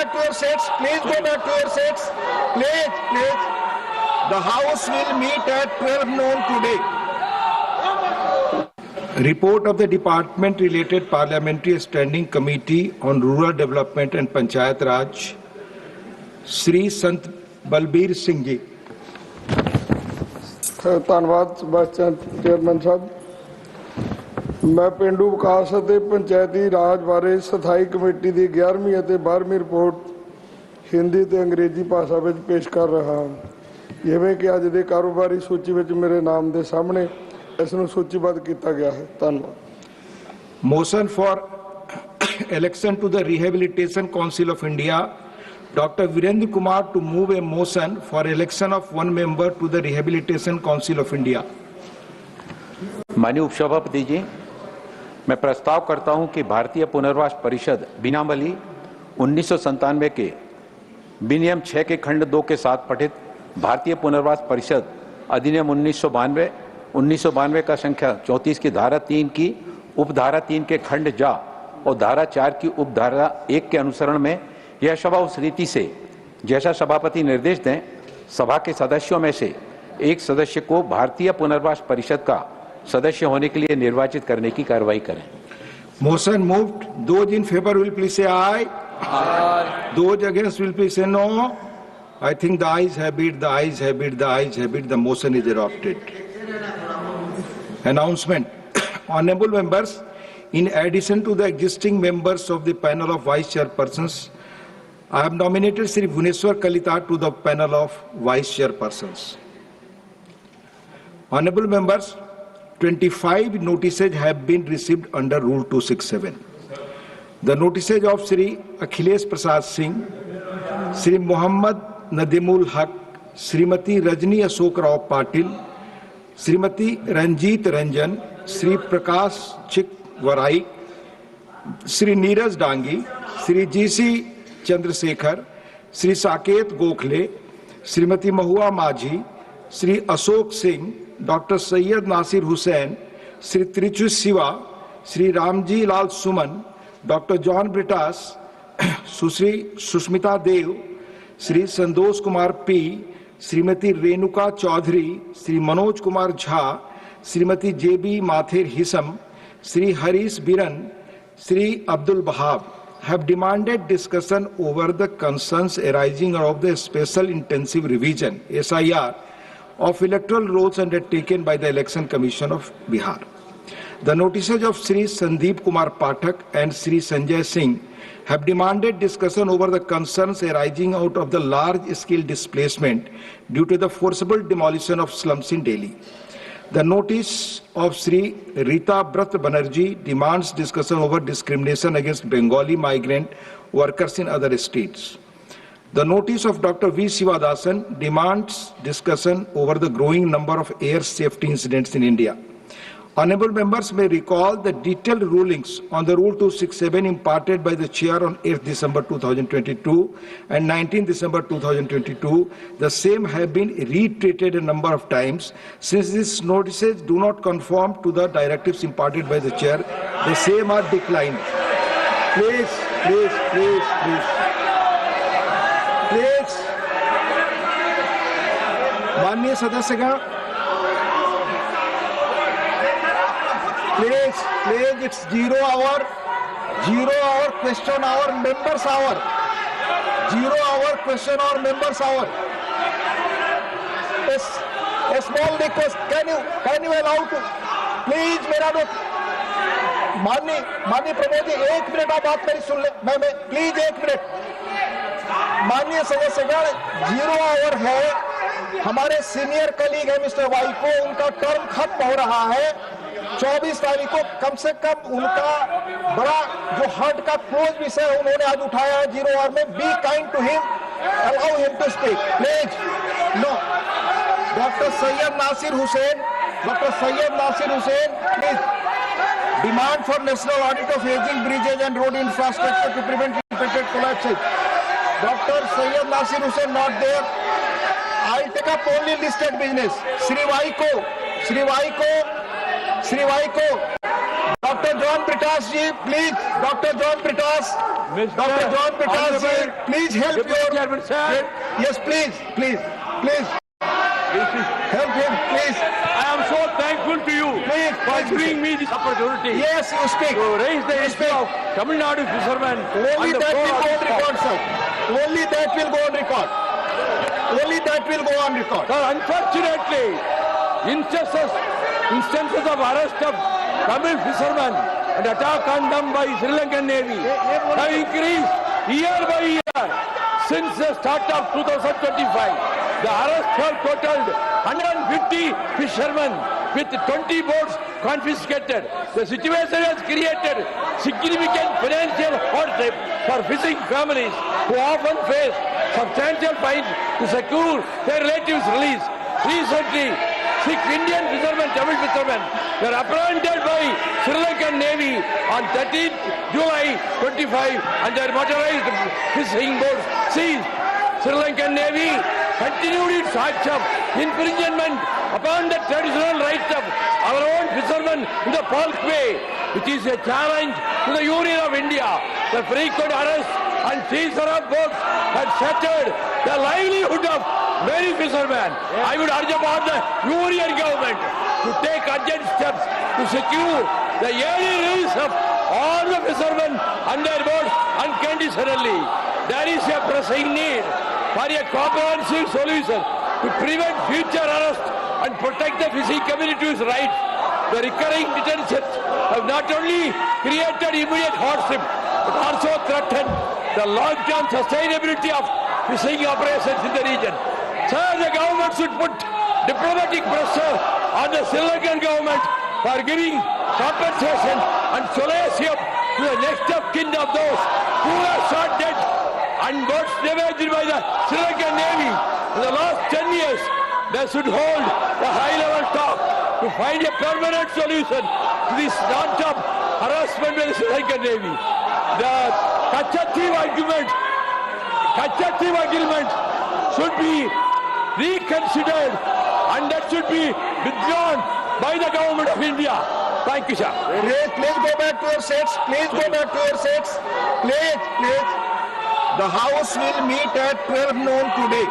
back to your seats. Please go back to your seats. Please. The House will meet at 12 noon today. Report of the Department-related Parliamentary Standing Committee on Rural Development and Panchayat Raj, Shri Sant Balbir Singh Ji. ਧੰਨਵਾਦ chairman ਸਾਹਿਬ। ਮੈਂ ਪਿੰਡੂ ਵਿਕਾਸ ਅਤੇ ਪੰਚਾਇਤੀ ਰਾਜ ਬਾਰੇ ਸਥਾਈ committee ਦੀ 11ਵੀਂ ਅਤੇ 12ਵੀਂ report Hindi ਤੇ ਅੰਗਰੇਜ਼ੀ ਭਾਸ਼ਾ ਵਿੱਚ ਪੇਸ਼ ਕਰ ਰਿਹਾ ਹਾਂ। ਜਿਵੇਂ ਕਿ ਅੱਜ ਦੇ ਕਾਰੋਬਾਰੀ ਸੂਚੀ ਵਿੱਚ ਮੇਰੇ ਨਾਮ ਦੇ ਸਾਹਮਣੇ ਇਸ ਨੂੰ ਸੂਚੀਬੱਧ ਕੀਤਾ ਗਿਆ ਹੈ। ਧੰਨਵਾਦ। Motion for election to the Rehabilitation Council of India, Dr. Virendra Kumar to move a motion for election of one member to the Rehabilitation Council of India. माननीय उपसभापति जी, मैं प्रस्ताव करता हूं कि भारतीय पुनर्वास परिषद बिनामली 1997 के विनियम 6 के खंड 2 के साथ पठित भारतीय पुनर्वास परिषद अधिनियम 1992 का संख्या 34 की धारा 3 की उपधारा 3 के खंड जा और धारा 4 की उपधारा 1 के अनुसरण में यह सभा उस रीति से जैसा सभापति निर्देश दें सभा के सदस्यों में से एक सदस्य को भारतीय पुनर्वास परिषद का सदस्य होने के लिए निर्वाचित करने की कार्रवाई करें। Motion moved. Those in favor will please say aye. Aye. Those against will please say no. I think the ayes have it. The ayes have it. The ayes have it. The motion is adopted. Announcement. Honorable members, in addition to the existing members of the panel of vice chairpersons, I have nominated Sri Bhuneshwar Kalita to the panel of vice chairpersons. Honorable members, 25 notices have been received under Rule 267. The notices of Sri Akhilesh Prasad Singh, Sri Muhammad Nadimul Haq, Srimati Rajni Ashok Rao Patil, Srimati Ranjit Ranjan, Sri Prakash Chik Varai, Sri Neeraj Dangi, Sri G.C. Chandrasekhar, Sri Saket Gokhale, Srimati Mahua Majhi, Sri Ashok Singh, Dr. Syed Nasir Hussain, Sri Trichu Siva, Sri Ramji Lal Suman, Dr. John Britas, Sri Sushmita Dev, Sri Sandosh Kumar P, Srimati Renuka Chaudhary, Sri Manoj Kumar Jha, Srimati J.B. Mathir Hisam, Sri Harish Biran, Sri Abdul Bahab have demanded discussion over the concerns arising out of the Special Intensive Revision (SIR) of electoral rolls undertaken by the Election Commission of Bihar. The notices of Sri Sandeep Kumar Pathak and Sri Sanjay Singh have demanded discussion over the concerns arising out of the large-scale displacement due to the forcible demolition of slums in Delhi. The notice of Sri Rita Brat Banerjee demands discussion over discrimination against Bengali migrant workers in other states. The notice of Dr. V. Sivadasan demands discussion over the growing number of air safety incidents in India. Honorable members may recall the detailed rulings on the Rule 267 imparted by the Chair on 8th December 2022 and 19th December 2022. The same have been reiterated a number of times. Since these notices do not conform to the directives imparted by the Chair, the same are declined. Please. माननीय सदस्यगण, please, it's 0 hour question hour, members hour. 0 hour question hour, members hour. A small request, can you allow to, please, मेरा तो माननीय Pramod ji 1 minute आप बात मेरी सुन ले, मैं please 1 minute. माननीय सदस्यगण, 0 आवर है, हमारे सीनियर कलीग है मिस्टर वाई को, उनका टर्म खत्म हो रहा है 24 तारीख को। कम से कम उनका बड़ा जो हार्ट का क्लोज विषय उन्होंने आज उठाया है 0 आवर में। Be kind to him, allow him to speak please. No, doctor Syed Nasir Hussain, please. Demand for national audit of aging bridges and road infrastructure to prevent repeated collapses. Dr. Syed Nasir Hussain not there. I'll take up only listed business. Sri Vaiko. Dr. John Britas ji, please. Dr. John Britas ji. please help Deputy your Chairman, sir. Yes, please. Help him, please. I am so thankful to you for giving me this opportunity Yes, you speak. to raise the issue of Tamil Nadu fishermen. Only on the that will floor go of on this record, House. sir. Only that will go on record. Only that will go on record. Sir, unfortunately, instances of arrest of Tamil fishermen and attack on them by Sri Lankan Navy have increased year by year since the start of 2025. The arrests have totaled 150 fishermen with 20 boats confiscated. The situation has created significant financial hardship for fishing families who often face substantial fines to secure their relatives' release. Recently, 6 Indian fishermen, Tamil fishermen, were apprehended by Sri Lankan Navy on 13th July 25 and their motorized fishing boats seized. Sri Lankan Navy continued its acts of infringement upon the traditional rights of our own fishermen in the Falk Bay, which is a challenge to the Union of India. The frequent arrests and seizure of boats had shattered the livelihood of many fishermen. I would urge upon the Union government to take urgent steps to secure the early release of all the fishermen and their boats unconditionally. There is a pressing need for a comprehensive solution to prevent future arrests and protect the fishing community's rights. The recurring detentions have not only created immediate hardship but also threatened the long-term sustainability of fishing operations in the region. Sir, the government should put diplomatic pressure on the Sri Lankan government for giving compensation and solace to the next of kin of those who were shot dead and boats damaged by the Sri Lankan Navy in the last 10 years. They should hold a high-level talk to find a permanent solution to this non-stop harassment by the Sri Lankan Navy. The Kachati agreement should be reconsidered and that should be withdrawn by the government of India. Thank you, sir. Please go back to your seats. Please go back to your seats. Please. The House will meet at 12 noon today.